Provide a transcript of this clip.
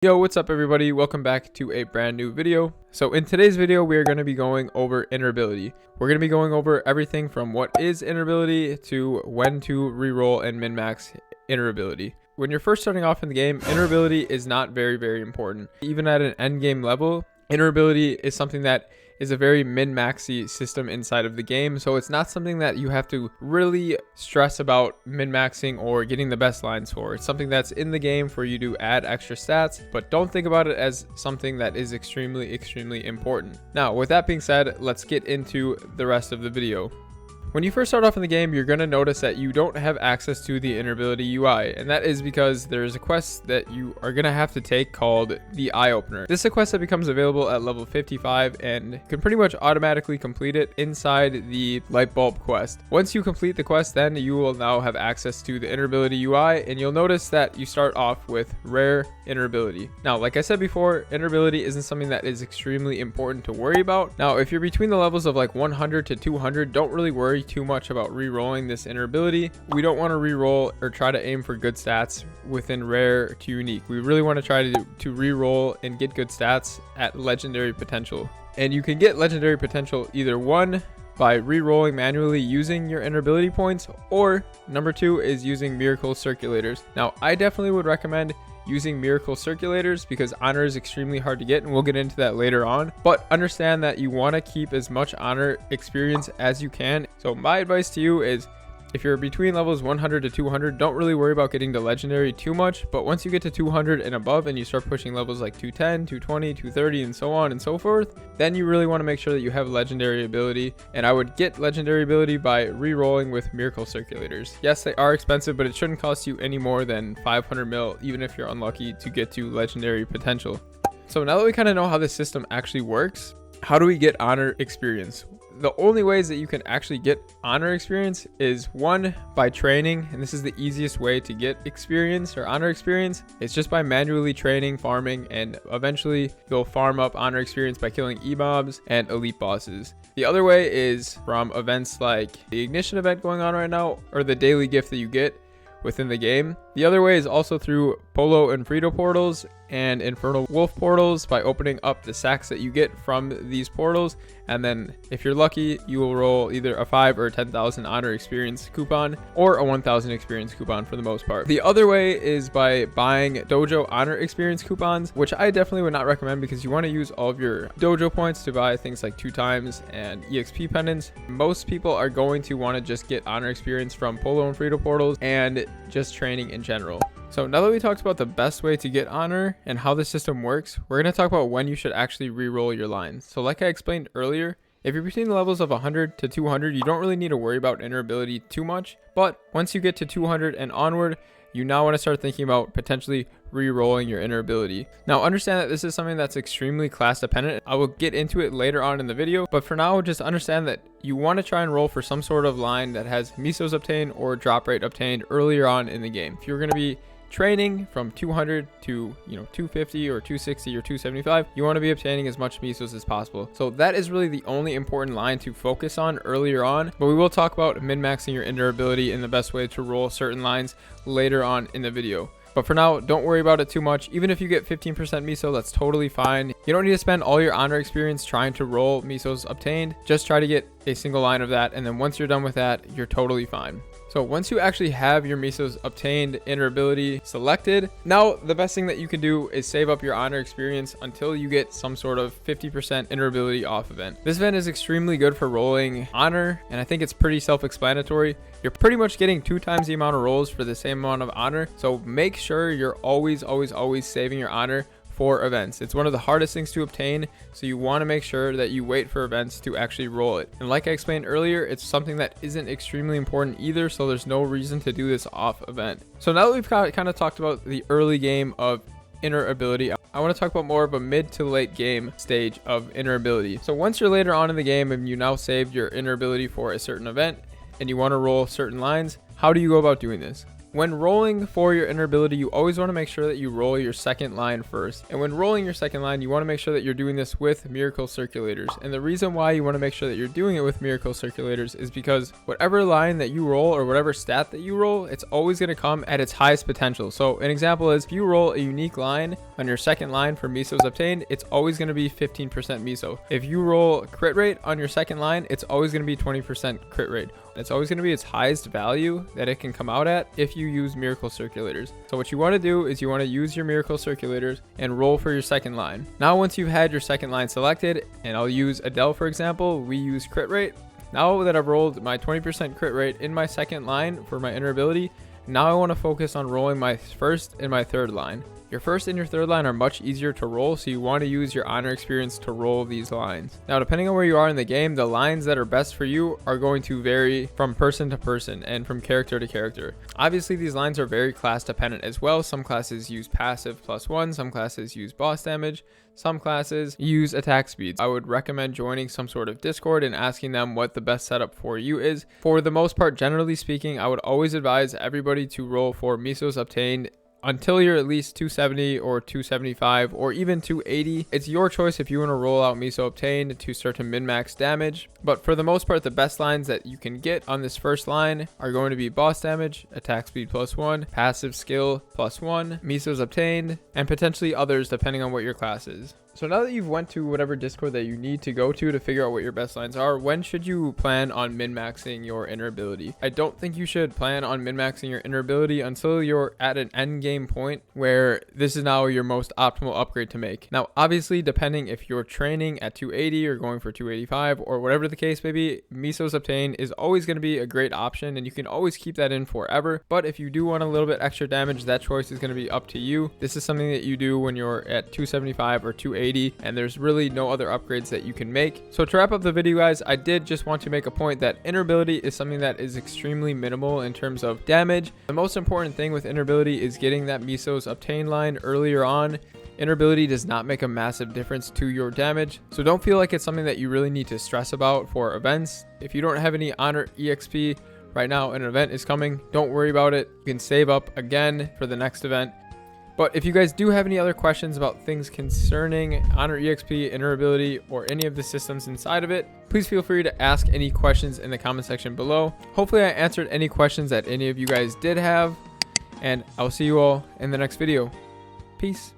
Yo, what's up everybody? Welcome back to a brand new video. So in today's video, we are going to be going over iterability. We're going to be going over everything from what is iterability to when to reroll and min-max iterability. When you're first starting off in the game, iterability is not very important. Even at an end game level, iterability is something that is a very min-maxy system inside of the game, so it's not something that you have to really stress about min-maxing or getting the best lines for. It's something that's in the game for you to add extra stats, but don't think about it as something that is extremely important. Now, with that being said, let's get into the rest of the video. When you first start off in the game, you're going to notice that you don't have access to the iterability UI, and that is because there's a quest that you are going to have to take called the Eye Opener. This is a quest that becomes available at level 55 and can pretty much automatically complete it inside the Light Bulb quest. Once you complete the quest, then you will now have access to the iterability UI, and you'll notice that you start off with rare iterability. Now, like I said before, iterability isn't something that is extremely important to worry about. Now, if you're between the levels of like 100 to 200, don't really worry too much about re-rolling this iterability. We don't want to re-roll or try to aim for good stats within rare to unique. We really want to try to re-roll and get good stats at legendary potential. And you can get legendary potential either one, by re-rolling manually using your iterability points, or number two is using miracle circulators. Now, I definitely would recommend using miracle circulators because honor is extremely hard to get, and we'll get into that later on. But understand that you want to keep as much honor experience as you can. So my advice to you is, if you're between levels 100 to 200, don't really worry about getting to legendary too much. But once you get to 200 and above and you start pushing levels like 210, 220, 230 and so on and so forth, then you really want to make sure that you have legendary ability. And I would get legendary ability by re-rolling with miracle circulators. Yes, they are expensive, but it shouldn't cost you any more than 500 mil, even if you're unlucky to get to legendary potential. So now that we kind of know how this system actually works, how do we get honor experience? The only ways that you can actually get honor experience is one, by training, and this is the easiest way to get experience or honor experience. It's just by manually training, farming, and eventually you'll farm up honor experience by killing e-mobs and elite bosses. The other way is from events like the ignition event going on right now, or the daily gift that you get within the game. The other way is also through Polo and Frito portals and Infernal Wolf portals by opening up the sacks that you get from these portals, and then if you're lucky you will roll either a 5 or 10,000 honor experience coupon or a 1,000 experience coupon for the most part. The other way is by buying dojo honor experience coupons, which I definitely would not recommend because you want to use all of your dojo points to buy things like 2x and exp pendants. Most people are going to want to just get honor experience from Polo and Frito portals and just training in general. So now that we talked about the best way to get honor and how the system works, we're going to talk about when you should actually re-roll your lines. So like I explained earlier, if you're between the levels of 100 to 200, you don't really need to worry about iterability too much. But once you get to 200 and onward, you now want to start thinking about potentially re-rolling your iterability. Now understand that this is something that's extremely class dependent. I will get into it later on in the video, but for now just understand that you want to try and roll for some sort of line that has mesos obtained or drop rate obtained earlier on in the game. If you're going to be training from 200 to 250 or 260 or 275, you want to be obtaining as much mesos as possible. So that is really the only important line to focus on earlier on, but we will talk about min-maxing your iterability and the best way to roll certain lines later on in the video. But for now, don't worry about it too much. Even if you get 15% meso, that's totally fine. You don't need to spend all your honor experience trying to roll mesos obtained. Just try to get a single line of that, and then once you're done with that, you're totally fine. So once you actually have your mesos obtained iterability selected, now the best thing that you can do is save up your honor experience until you get some sort of 50% iterability off event. This event is extremely good for rolling honor, and I think it's pretty self-explanatory. You're pretty much getting 2 times the amount of rolls for the same amount of honor. So make sure you're always saving your honor for events. It's one of the hardest things to obtain, so you want to make sure that you wait for events to actually roll it. And like I explained earlier, it's something that isn't extremely important either, so there's no reason to do this off event. So now that we've kind of talked about the early game of iterability, I want to talk about more of a mid to late game stage of iterability. So once you're later on in the game and you now saved your iterability for a certain event and you want to roll certain lines, how do you go about doing this? When rolling for your inner ability, you always want to make sure that you roll your second line first. And when rolling your second line, you want to make sure that you're doing this with miracle circulators. And the reason why you want to make sure that you're doing it with miracle circulators is because whatever line that you roll or whatever stat that you roll, it's always going to come at its highest potential. So an example is if you roll a unique line on your second line for misos obtained, it's always going to be 15% miso. If you roll crit rate on your second line, it's always going to be 20% crit rate. It's always going to be its highest value that it can come out at if you use miracle circulators. So what you want to do is you want to use your miracle circulators and roll for your second line. Now once you've had your second line selected, and I'll use Adele for example, we use crit rate. Now that I've rolled my 20% crit rate in my second line for my inner ability, now I want to focus on rolling my first and my third line. Your first and your third line are much easier to roll, so you want to use your honor experience to roll these lines. Now, depending on where you are in the game, the lines that are best for you are going to vary from person to person and from character to character. Obviously, these lines are very class dependent as well. Some classes use passive +1, some classes use boss damage, some classes use attack speeds. I would recommend joining some sort of Discord and asking them what the best setup for you is. For the most part, generally speaking, I would always advise everybody to roll for misos obtained until you're at least 270 or 275 or even 280. It's your choice if you want to roll out miso obtained to start to min-max damage. But for the most part, the best lines that you can get on this first line are going to be boss damage, attack speed +1, passive skill +1, misos obtained, and potentially others depending on what your class is. So now that you've went to whatever Discord that you need to go to figure out what your best lines are, when should you plan on min-maxing your inner ability? I don't think you should plan on min-maxing your inner ability until you're at an end game point where this is now your most optimal upgrade to make. Now, obviously, depending if you're training at 280 or going for 285 or whatever the case may be, misos obtained is always going to be a great option and you can always keep that in forever. But if you do want a little bit extra damage, that choice is going to be up to you. This is something that you do when you're at 275 or 280. And there's really no other upgrades that you can make. So to wrap up the video, guys, I did just want to make a point that inner ability is something that is extremely minimal in terms of damage. The most important thing with inner ability is getting that misos obtained line earlier on. Inner ability does not make a massive difference to your damage, so don't feel like it's something that you really need to stress about for events. If you don't have any honor exp right now, an event is coming, don't worry about it. You can save up again for the next event. But if you guys do have any other questions about things concerning Honor EXP, inner ability, or any of the systems inside of it, please feel free to ask any questions in the comment section below. Hopefully I answered any questions that any of you guys did have, and I'll see you all in the next video. Peace.